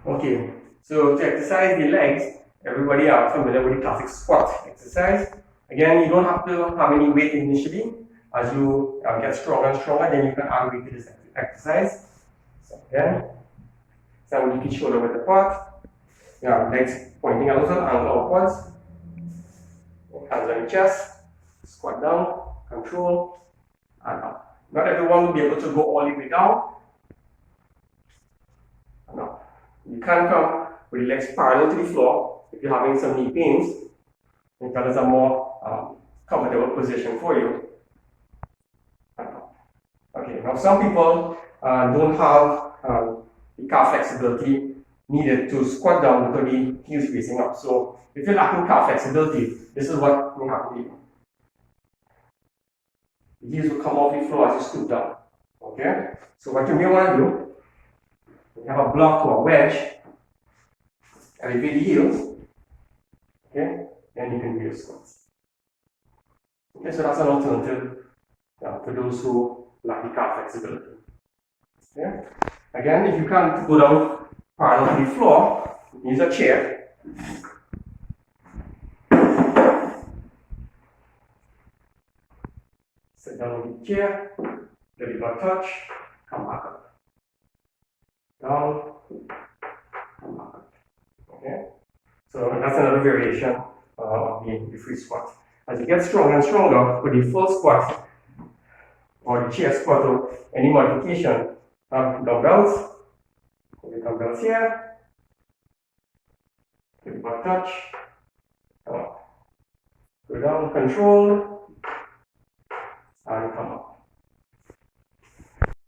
Okay, so to exercise the legs, everybody are familiar with the classic squat exercise. Again, you don't have to have any weight initially. As you get stronger and stronger, then you can add weight to this exercise. So again, so you can shoulder width apart. Legs pointing out an angle upwards. Hands on your chest. Squat down, control, and up. Not everyone will be able to go all the way down. And up. You can come with the legs parallel to the floor if you're having some knee pains. And that is a more comfortable position for you. And up. Okay, now some people don't have the calf flexibility needed to squat down because the heels facing up. So if you're lacking calf flexibility, this is what may happen to you. The heels will come off the floor as you stoop down. Okay? So what you may want to do, you have a block or a wedge, elevate the heels, okay? Then you can do your squats. Okay, so that's an alternative for those who lack the calf flexibility. Okay? Again, if you can't go down parallel to the floor, use a chair. Sit down on the chair, let your butt touch, come back up. Down, come back up. Okay? So that's another variation of the free squat. As you get stronger and stronger, for the full squat or the chair squat or any modification, dumbbells. Put the dumbbells here. Let your butt touch. Come up. Go down, control.